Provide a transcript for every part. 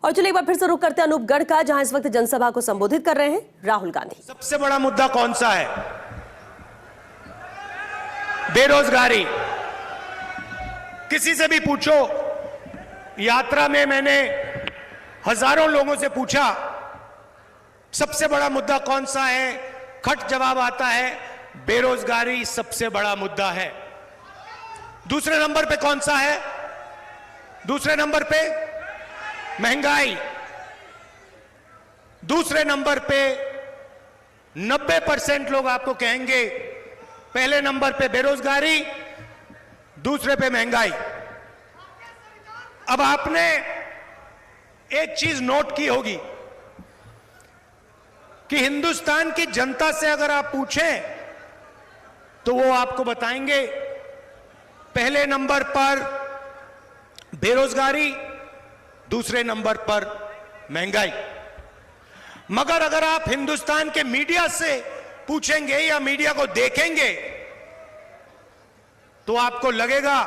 और चलिए एक बार फिर से रुक करते हैं अनूपगढ़ का, जहां इस वक्त जनसभा को संबोधित कर रहे हैं राहुल गांधी। सबसे बड़ा मुद्दा कौन सा है? बेरोजगारी। किसी से भी पूछो, यात्रा में मैंने हजारों लोगों से पूछा सबसे बड़ा मुद्दा कौन सा है, खट जवाब आता है बेरोजगारी सबसे बड़ा मुद्दा है। दूसरे नंबर पे कौन सा है? दूसरे नंबर पे महंगाई। दूसरे नंबर पे 90% लोग आपको कहेंगे पहले नंबर पे बेरोजगारी, दूसरे पे महंगाई। अब आपने एक चीज नोट की होगी कि हिंदुस्तान की जनता से अगर आप पूछें तो वो आपको बताएंगे पहले नंबर पर बेरोजगारी, दूसरे नंबर पर महंगाई। मगर अगर आप हिंदुस्तान के मीडिया से पूछेंगे या मीडिया को देखेंगे तो आपको लगेगा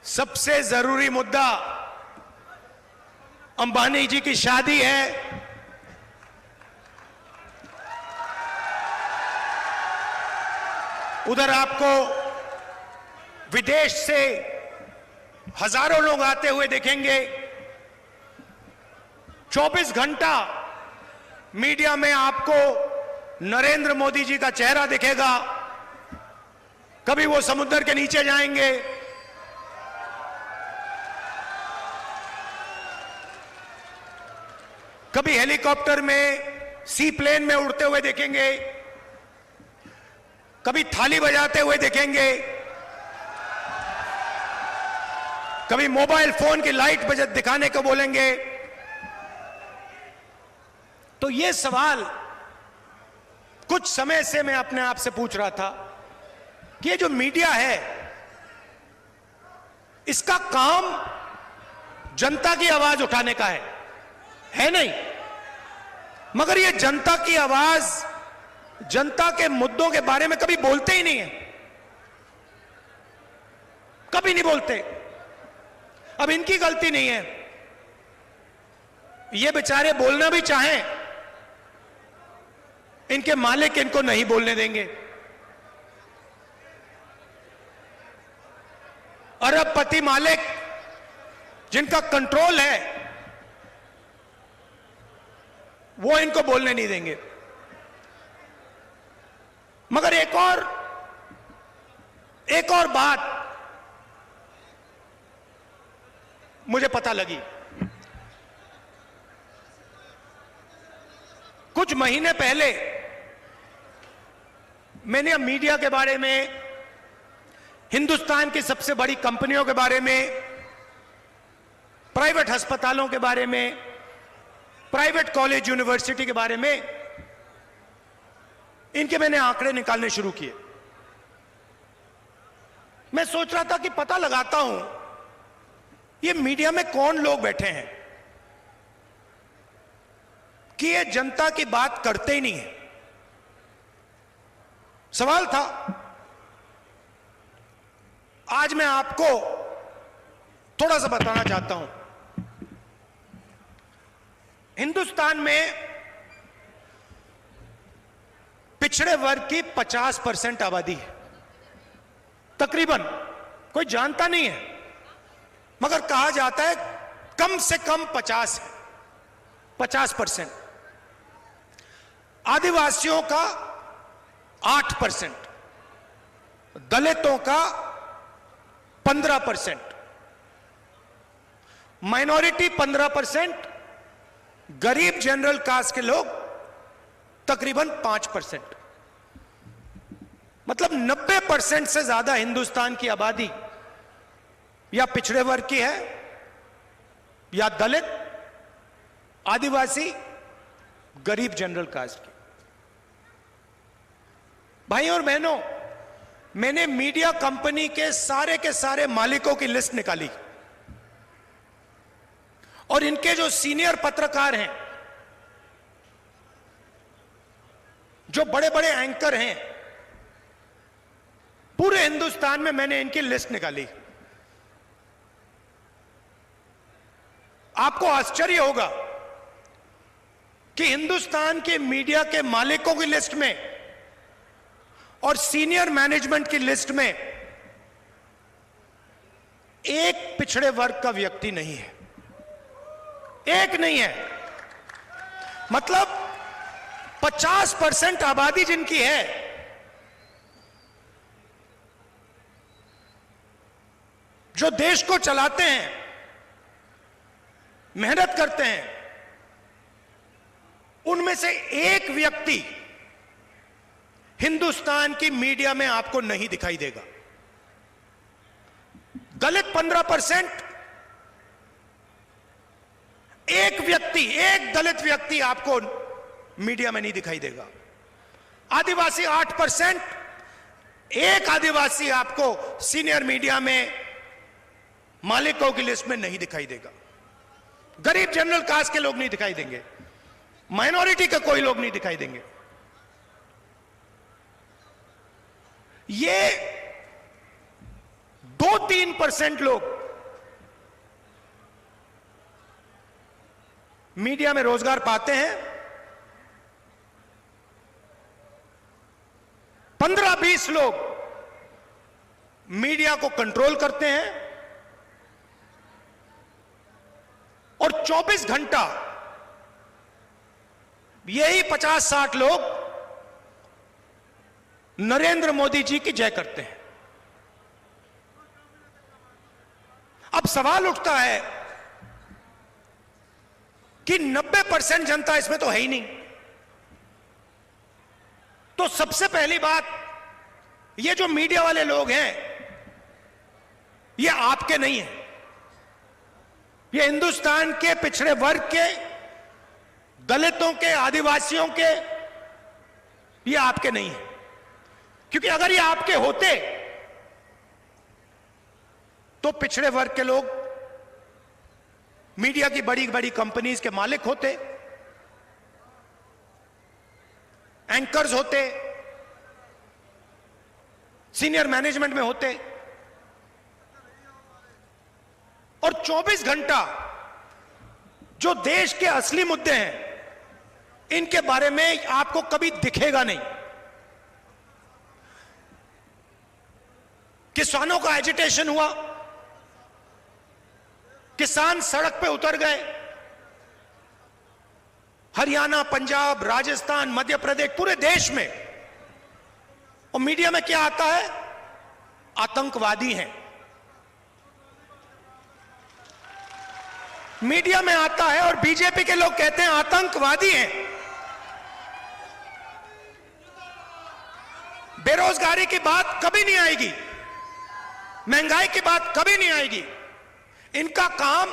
सबसे जरूरी मुद्दा अंबानी जी की शादी है, उधर आपको विदेश से हजारों लोग आते हुए देखेंगे। 24 घंटा मीडिया में आपको नरेंद्र मोदी जी का चेहरा दिखेगा। कभी वो समुद्र के नीचे जाएंगे, कभी हेलीकॉप्टर में, सी प्लेन में उड़ते हुए देखेंगे, कभी थाली बजाते हुए देखेंगे, कभी मोबाइल फोन की लाइट बजत दिखाने को बोलेंगे। तो ये सवाल कुछ समय से मैं अपने आप से पूछ रहा था कि ये जो मीडिया है इसका काम जनता की आवाज उठाने का है नहीं? मगर ये जनता की आवाज, जनता के मुद्दों के बारे में कभी बोलते ही नहीं है, कभी नहीं बोलते। अब इनकी गलती नहीं है, ये बेचारे बोलना भी चाहें, इनके मालिक इनको नहीं बोलने देंगे। अरबपति मालिक जिनका कंट्रोल है वो इनको बोलने नहीं देंगे। मगर एक और बात मुझे पता लगी। कुछ महीने पहले मैंने मीडिया के बारे में, हिंदुस्तान की सबसे बड़ी कंपनियों के बारे में, प्राइवेट अस्पतालों के बारे में, प्राइवेट कॉलेज यूनिवर्सिटी के बारे में, इनके मैंने आंकड़े निकालने शुरू किए। मैं सोच रहा था कि पता लगाता हूं ये मीडिया में कौन लोग बैठे हैं कि ये जनता की बात करते ही नहीं है। सवाल था, आज मैं आपको थोड़ा सा बताना चाहता हूं। हिंदुस्तान में पिछड़े वर्ग की 50% आबादी है तकरीबन। कोई जानता नहीं है मगर कहा जाता है कम से कम 50%। आदिवासियों का 8%, दलितों का 15%, माइनॉरिटी 15%, गरीब जनरल कास्ट के लोग तकरीबन 5%। मतलब 90% से ज्यादा हिंदुस्तान की आबादी या पिछड़े वर्ग की है, या दलित, आदिवासी, गरीब जनरल कास्ट की। भाई और बहनों, मैंने मीडिया कंपनी के सारे मालिकों की लिस्ट निकाली और इनके जो सीनियर पत्रकार हैं, जो बड़े बड़े एंकर हैं, पूरे हिंदुस्तान में मैंने इनकी लिस्ट निकाली। आपको आश्चर्य होगा कि हिंदुस्तान के मीडिया के मालिकों की लिस्ट में और सीनियर मैनेजमेंट की लिस्ट में एक पिछड़े वर्ग का व्यक्ति नहीं है, एक नहीं है। मतलब 50% आबादी जिनकी है, जो देश को चलाते हैं, मेहनत करते हैं, उनमें से एक व्यक्ति हिंदुस्तान की मीडिया में आपको नहीं दिखाई देगा। दलित 15%, एक व्यक्ति, एक दलित व्यक्ति आपको मीडिया में नहीं दिखाई देगा। आदिवासी 8%, एक आदिवासी आपको सीनियर मीडिया में मालिकों की लिस्ट में नहीं दिखाई देगा। गरीब जनरल कास्ट के लोग नहीं दिखाई देंगे, माइनॉरिटी के कोई लोग नहीं दिखाई देंगे। ये 2-3% लोग मीडिया में रोजगार पाते हैं। 15-20 लोग मीडिया को कंट्रोल करते हैं और 24 घंटा यही 50-60 लोग नरेंद्र मोदी जी की जय करते हैं। अब सवाल उठता है कि 90% जनता इसमें तो है ही नहीं। तो सबसे पहली बात, ये जो मीडिया वाले लोग हैं, ये आपके नहीं है, ये हिंदुस्तान के पिछड़े वर्ग के, दलितों के, आदिवासियों के, ये आपके नहीं है। क्योंकि अगर ये आपके होते तो पिछड़े वर्ग के लोग मीडिया की बड़ी बड़ी कंपनीज के मालिक होते, एंकर्स होते, सीनियर मैनेजमेंट में होते, और 24 घंटा जो देश के असली मुद्दे हैं, इनके बारे में आपको कभी दिखेगा नहीं। किसानों का एजिटेशन हुआ, किसान सड़क पे उतर गए, हरियाणा, पंजाब, राजस्थान, मध्य प्रदेश, पूरे देश में। और मीडिया में क्या आता है? आतंकवादी हैं। मीडिया में आता है और बीजेपी के लोग कहते हैं आतंकवादी हैं। बेरोजगारी की बात कभी नहीं आएगी, महंगाई की बात कभी नहीं आएगी। इनका काम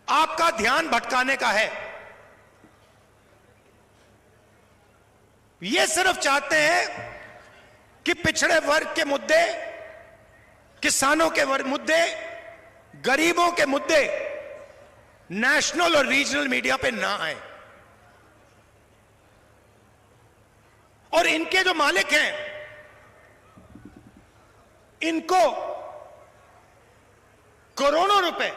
आपका ध्यान भटकाने का है। ये सिर्फ चाहते हैं कि पिछड़े वर्ग के मुद्दे, किसानों के मुद्दे, गरीबों के मुद्दे नेशनल और रीजनल मीडिया पे ना आए। और इनके जो मालिक हैं, इनको करोड़ों रुपए